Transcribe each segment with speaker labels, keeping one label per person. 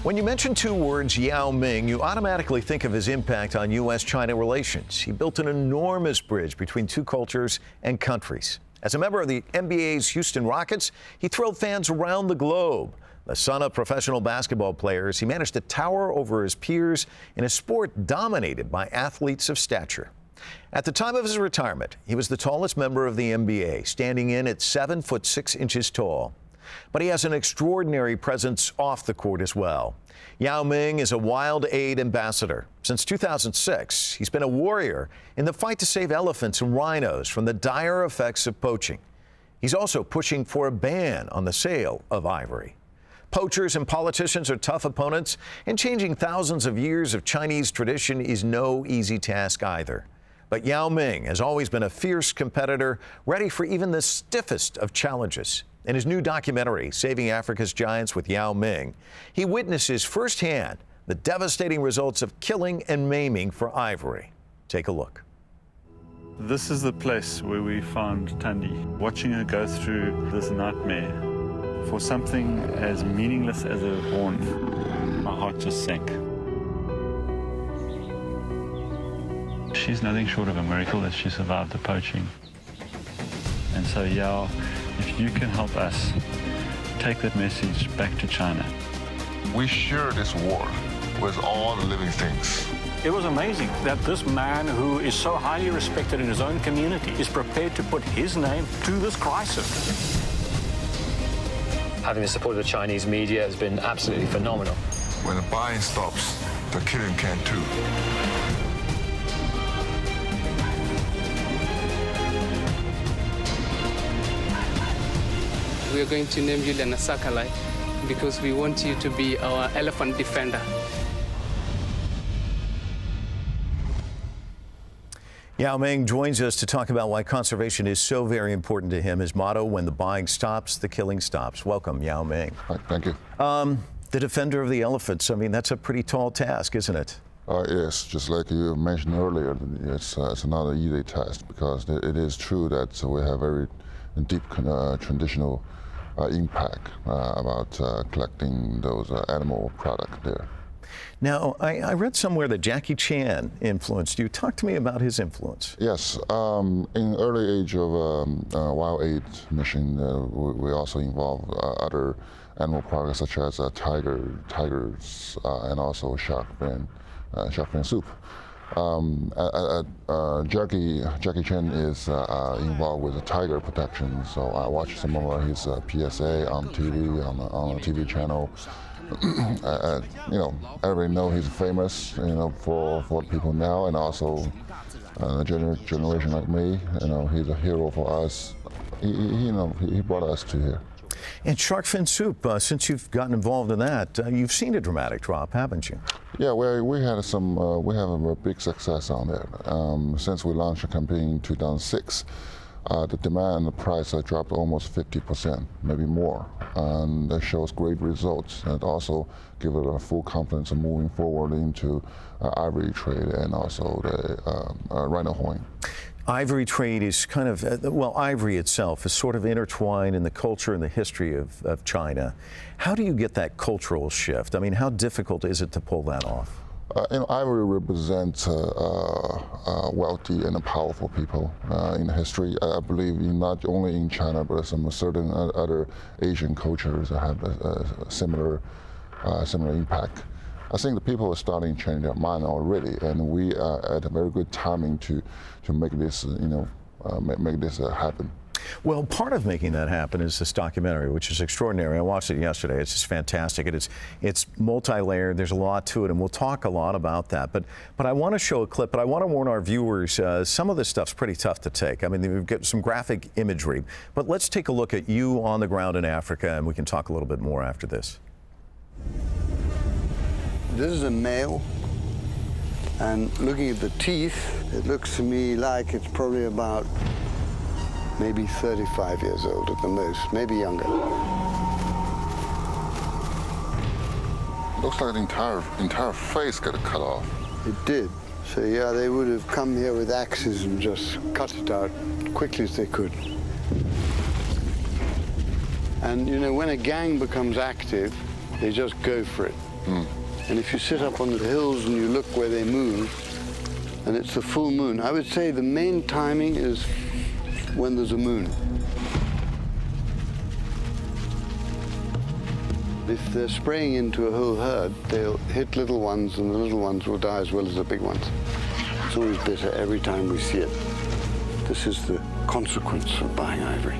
Speaker 1: When you mention two words, Yao Ming, you automatically think of his impact on U.S.-China relations. He built an enormous bridge between two cultures and countries. As a member of the NBA's Houston Rockets, he thrilled fans around the globe. The son of professional basketball players, he managed to tower over his peers in a sport dominated by athletes of stature. At the time of his retirement, he was the tallest member of the NBA, standing in at 7'6" tall. But he has an extraordinary presence off the court as well. Yao Ming is a Wildaid ambassador. Since 2006, he's been a warrior in the fight to save elephants and rhinos from the dire effects of poaching. He's also pushing for a ban on the sale of ivory. Poachers and politicians are tough opponents, and changing thousands of years of Chinese tradition is no easy task either. But Yao Ming has always been a fierce competitor, ready for even the stiffest of challenges. In his new documentary, Saving Africa's Giants with Yao Ming, he witnesses firsthand the devastating results of killing and maiming for ivory. Take a look.
Speaker 2: This is the place where we found Tandy. Watching her go through this nightmare for something as meaningless as a horn, my heart just sank. She's nothing short of a miracle that she survived the poaching. And so, Yao, if you can help us take that message back to China.
Speaker 3: We share this war with all the living things.
Speaker 4: It was amazing that this man who is so highly respected in his own community is prepared to put his name to this crisis.
Speaker 5: Having the support of the Chinese media has been absolutely phenomenal.
Speaker 3: When the buying stops, the killing can too.
Speaker 6: We are going to name you Lena Sakalai because we want you to be our elephant defender.
Speaker 1: Yao Ming joins us to talk about why conservation is so very important to him. His motto, when the buying stops, the killing stops. Welcome, Yao Ming.
Speaker 7: Hi, thank you.
Speaker 1: The defender of the elephants, I mean, that's a pretty tall task, isn't it?
Speaker 7: Yes, just like you mentioned earlier, it's not an easy task because it is true that we have very deep traditional impact about collecting those animal products there.
Speaker 1: Now, I read somewhere that Jackie Chan influenced you. Talk to me about his influence.
Speaker 7: Yes, in early age of Wildaid mission, we also involved other animal products such as tigers, and also shark fin soup. Jackie Chan is involved with the tiger protection, so I watched some of his PSA on TV, on a TV channel. You know, everybody know he's famous, you know, for people now, and also a generation like me. You know, he's a hero for us. He brought us to here.
Speaker 1: And shark fin soup, since you've gotten involved in that, you've seen a dramatic drop, haven't you?
Speaker 7: Yeah, we had we have a big success on that. Since we launched a campaign in 2006, the demand and the price have dropped almost 50%, maybe more. And that shows great results, and also give it a full confidence of moving forward into ivory trade and also the rhino horn.
Speaker 1: Ivory trade is kind of, well, ivory itself is sort of intertwined in the culture and the history of China. How do you get that cultural shift? I mean, how difficult is it to pull that off?
Speaker 7: Ivory represents wealthy and powerful people in history. I believe not only in China, but some certain other Asian cultures that have a similar impact. I think the people are starting to change their mind already, and we are at a very good timing to make this, make this happen.
Speaker 1: Well, part of making that happen is this documentary, which is extraordinary. I watched it yesterday. It's just fantastic. It's multi-layered. There's a lot to it, and we'll talk a lot about that. But I want to show a clip, but I want to warn our viewers, some of this stuff's pretty tough to take. I mean, we've got some graphic imagery. But let's take a look at you on the ground in Africa, and we can talk a little bit more after this.
Speaker 8: This is a male, and looking at the teeth, it looks to me like it's probably about maybe 35 years old at the most, maybe younger.
Speaker 7: Looks like the entire face got cut off.
Speaker 8: It did. So yeah, they would have come here with axes and just cut it out quickly as they could. And you know, when a gang becomes active, they just go for it. And if you sit up on the hills and you look where they move, and it's a full moon, I would say the main timing is when there's a moon. If they're spraying into a whole herd, they'll hit little ones, and the little ones will die as well as the big ones. It's always better every time we see it. This is the consequence of buying ivory.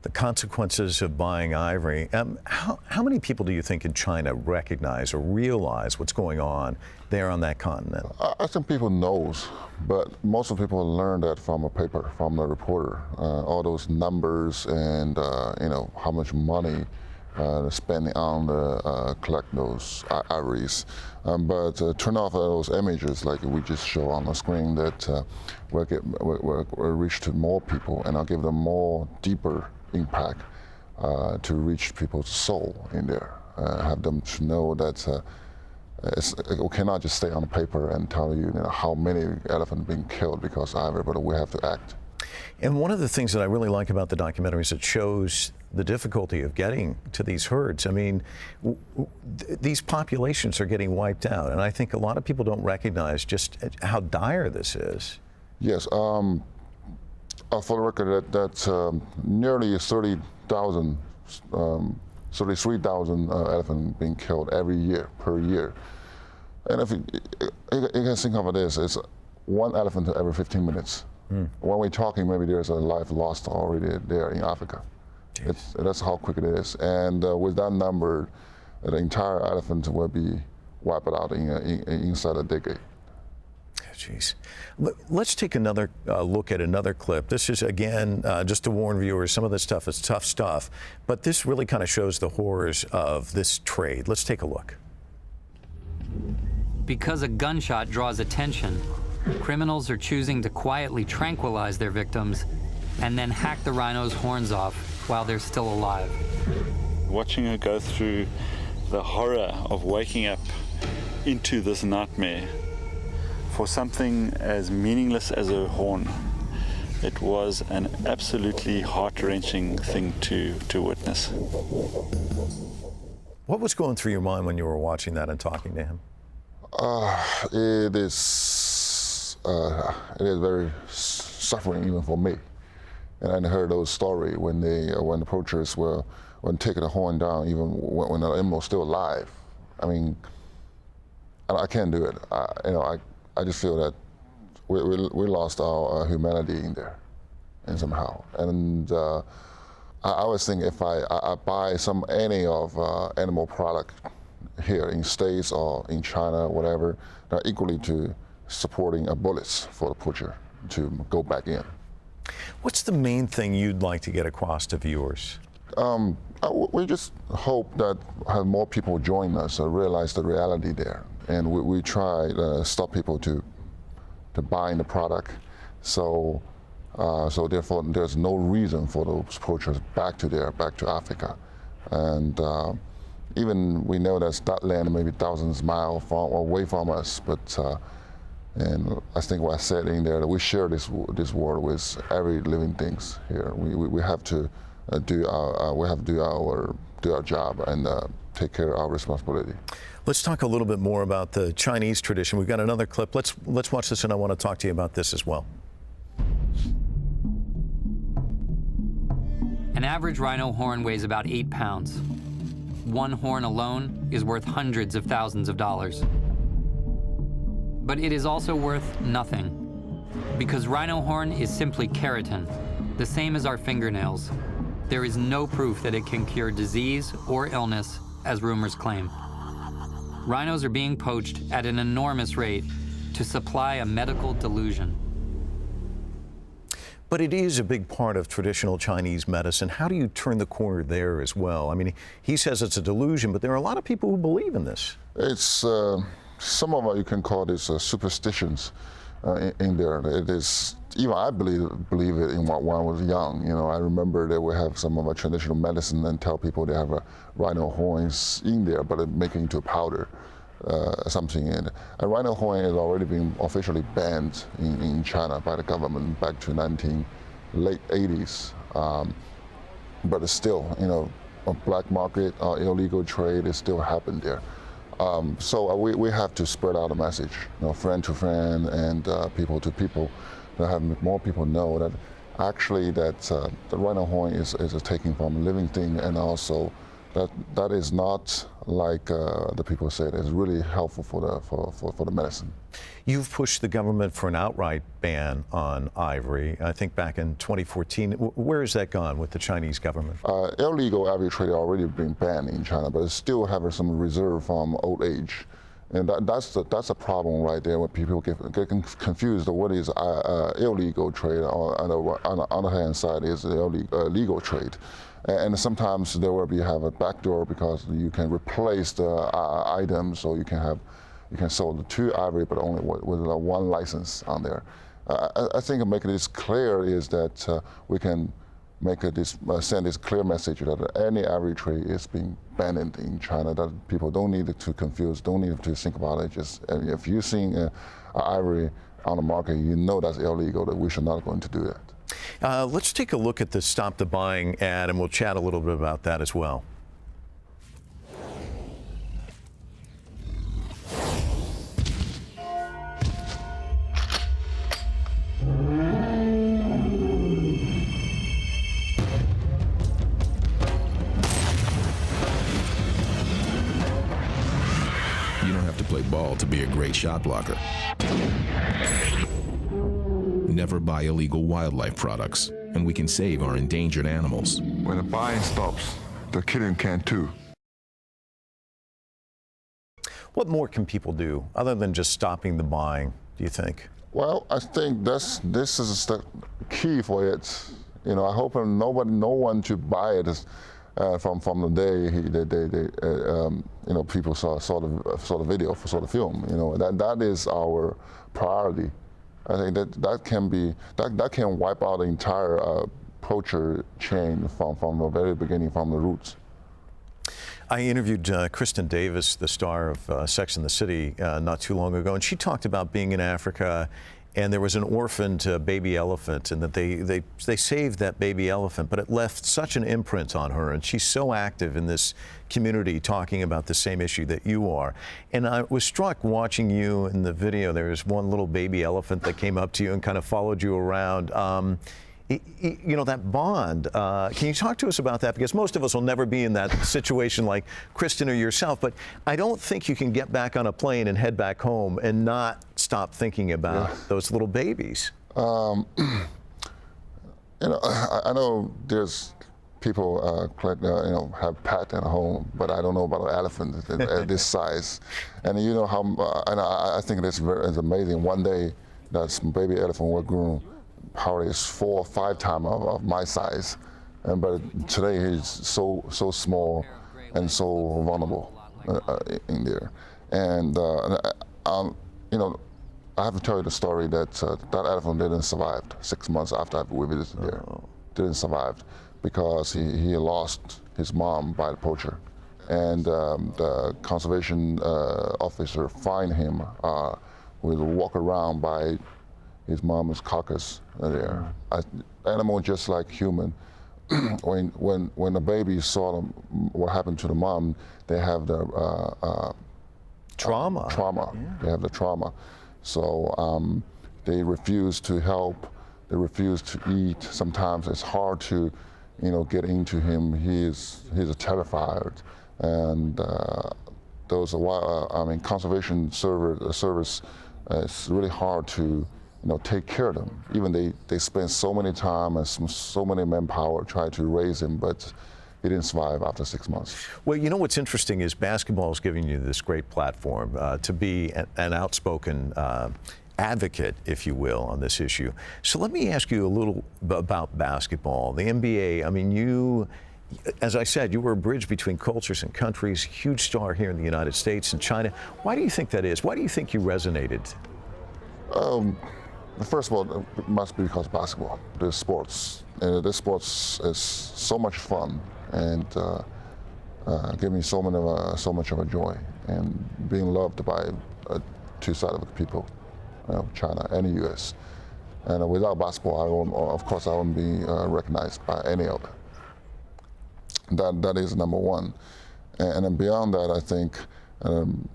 Speaker 1: The consequences of buying ivory. How many people do you think in China recognize or realize what's going on there on that continent?
Speaker 7: I think people knows, but most of the people learn that from a paper, from the reporter. All those numbers and you know, how much money spending on the collect those ivories. But turn off those images like we just show on the screen, that we'll reach to more people, and I'll give them more deeper impact to reach people's soul in there. Have them to know that we cannot just stay on the paper and tell you, how many elephants being killed because of ivory, but we have to act.
Speaker 1: And one of the things that I really like about the documentary is it shows the difficulty of getting to these herds. I mean, these populations are getting wiped out, and I think a lot of people don't recognize just how dire this is.
Speaker 7: Yes. For the record, that's nearly 30,000, 33,000 elephants being killed every year, per year. And if you can think of it as, it's one elephant every 15 minutes. When we're talking, maybe there's a life lost already there in Africa. That's how quick it is. And with that number, the entire elephant will be wiped out inside a decade.
Speaker 1: Jeez. Let's take another look at another clip. This is, again, just to warn viewers, some of this stuff is tough stuff, but this really kind of shows the horrors of this trade. Let's take a look.
Speaker 9: Because a gunshot draws attention, criminals are choosing to quietly tranquilize their victims and then hack the rhino's horns off while they're still alive.
Speaker 2: Watching her go through the horror of waking up into this nightmare for something as meaningless as a horn, it was an absolutely heart-wrenching thing to witness.
Speaker 1: What was going through your mind when you were watching that and talking to him?
Speaker 7: It is very suffering even for me. And I heard those stories when the poachers were taking the horn down, even when the animal was still alive. I mean, I can't do it. I just feel that we lost our humanity in there, and somehow. And I was thinking if I buy any of animal product here in States or in China, whatever, they're equally to supporting bullets for the poacher to go back in.
Speaker 1: What's the main thing you'd like to get across to viewers?
Speaker 7: We just hope that have more people join us and realize the reality there. And we try to stop people to buying the product. So therefore, there's no reason for those poachers back to Africa. And even we know that land may be thousands of miles away from us, but and I think what I said in there, that we share this world with every living things here. We have to do our job and take care of our responsibility.
Speaker 1: Let's talk a little bit more about the Chinese tradition. We've got another clip. Let's watch this, and I want to talk to you about this as well.
Speaker 9: An average rhino horn weighs about 8 pounds. One horn alone is worth hundreds of thousands of dollars. But it is also worth nothing, because rhino horn is simply keratin, the same as our fingernails. There is no proof that it can cure disease or illness, as rumors claim. Rhinos are being poached at an enormous rate to supply a medical delusion.
Speaker 1: But it is a big part of traditional Chinese medicine. How do you turn the corner there as well? I mean, he says it's a delusion, but there are a lot of people who believe in this.
Speaker 7: It's some of what you can call this superstitions in there. It is, even I believe it in when I was young. I remember that we have some of our traditional medicine and tell people they have rhino horns in there, but make it into a powder, something in it. A rhino horn has already been officially banned in China by the government back to late 80s. But it's still, black market or illegal trade is still happening there. So we have to spread out a message, friend to friend and people to people, to have more people know that actually that the rhino horn is a taking from a living thing, and also that is not like the people say. It's really helpful for the medicine.
Speaker 1: You've pushed the government for an outright ban on ivory, I think back in 2014. Where has that gone with the Chinese government?
Speaker 7: Illegal ivory trade already been banned in China, but it's still having some reserve from old age. And that's a problem right there when people get confused of what is illegal trade, or on the other hand side is legal trade. And sometimes there will have a backdoor because you can replace the items, so you can sell the two ivory, but only with one license on there. I think making this clear is that we can send this clear message that any ivory trade is being banned in China, that people don't need to confuse, don't need to think about it. Just if you're seeing ivory on the market, you know that's illegal, that we should not going to do that.
Speaker 1: Let's take a look at the Stop the Buying ad, and we'll chat a little bit about that as well.
Speaker 10: You don't have to play ball to be a great shot blocker. Never buy illegal wildlife products, and we can save our endangered animals.
Speaker 3: When the buying stops, the killing can too.
Speaker 1: What more can people do other than just stopping the buying, do you think?
Speaker 7: Well, I think this is the key for it. I hope no one to buy it from the day people saw the video, saw the film. That is our priority. I think that can wipe out the entire poacher chain from the very beginning, from the roots.
Speaker 1: I interviewed Kristen Davis, the star of Sex and the City, not too long ago, and she talked about being in Africa, and there was an orphaned baby elephant, and that they saved that baby elephant, but it left such an imprint on her, and she's so active in this community talking about the same issue that you are. And I was struck watching you in the video. There was one little baby elephant that came up to you and kind of followed you around. That bond, can you talk to us about that? Because most of us will never be in that situation like Kristen or yourself, but I don't think you can get back on a plane and head back home and not stop thinking about those little babies.
Speaker 7: I know there's people have pet at home, but I don't know about an elephant at this size. And how, and I think it's amazing. One day that baby elephant will grow probably is 4 or 5 times of my size, but today he's so small and so vulnerable in there. And I have to tell you the story that that elephant didn't survive 6 months after we visited there. Didn't survive because he lost his mom by the poacher, and the conservation officer fined him. We walk around by his mom's carcass there. Animal just like human. when the baby saw what happened to the mom, they have the
Speaker 1: trauma.
Speaker 7: Yeah. They have the trauma. So they refuse to help. They refuse to eat. Sometimes it's hard to, get into him. He's terrified, and those conservation service. It's really hard to take care of them. Even they spend so many time and so many manpower trying to raise him, but he didn't survive after 6 months.
Speaker 1: Well, what's interesting is basketball is giving you this great platform to be an outspoken advocate, if you will, on this issue. So let me ask you a little about basketball. The NBA, you, as I said, you were a bridge between cultures and countries, huge star here in the United States and China. Why do you think that is? Why do you think you resonated?
Speaker 7: First of all, it must be because of basketball. This sports is so much fun and give me so much of a joy, and being loved by two sides of the people, China and the U.S. And without basketball, of course, I wouldn't be recognized by any of them. That is number one. And then beyond that, I think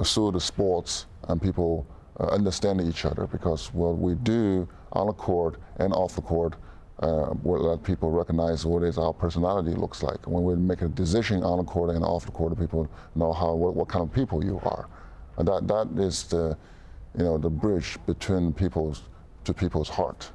Speaker 7: through the sports and people understand each other, because what we do on the court and off the court will let people recognize what is our personality looks like. When we make a decision on the court and off the court, people know what kind of people you are. And that is the bridge between people's heart.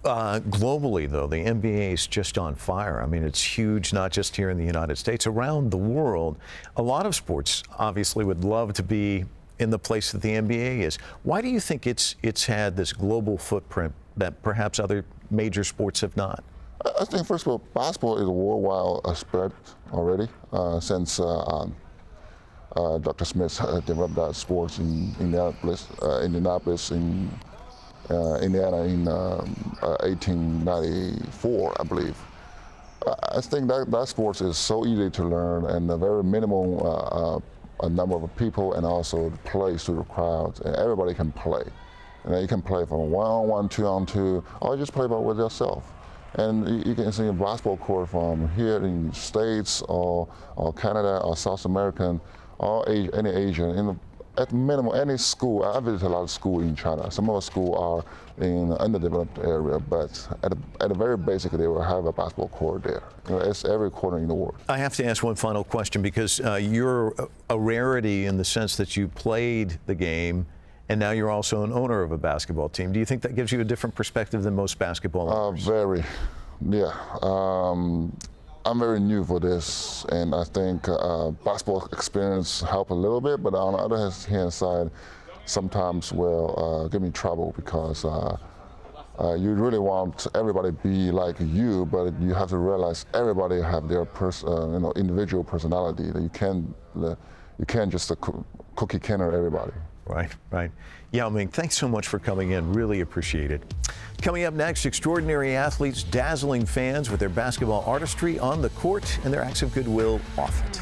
Speaker 1: Globally, though, the NBA is just on fire. I mean, it's huge, not just here in the United States, around the world. A lot of sports obviously would love to be in the place that the NBA is. Why do you think it's had this global footprint that perhaps other major sports have not?
Speaker 7: I think, first of all, basketball is a worldwide spread already since Dr. Smith developed that sport in Indianapolis, in Indiana in 1894, I believe. I think that sport is so easy to learn, and a very minimal a number of people, and also plays to the crowd, and everybody can play. And you can play from 1-on-1, 2-on-2, or just play with yourself. And you can see a basketball court from here in the States or Canada or South American or any Asian. At minimum, any school. I visited a lot of schools in China. Some of the schools are in an underdeveloped area, but at a very basic, they will have a basketball court there. It's every corner in the world.
Speaker 1: I have to ask one final question, because you're a rarity in the sense that you played the game, and now you're also an owner of a basketball team. Do you think that gives you a different perspective than most basketball owners?
Speaker 7: Very, yeah. I'm very new for this, and I think basketball experience help a little bit, but on the other hand side, sometimes will give me trouble, because you really want everybody to be like you, but you have to realize everybody have their individual personality. You can't just cookie cutter everybody.
Speaker 1: Right. Yao Ming, thanks so much for coming in. Really appreciate it. Coming up next, extraordinary athletes dazzling fans with their basketball artistry on the court and their acts of goodwill off it.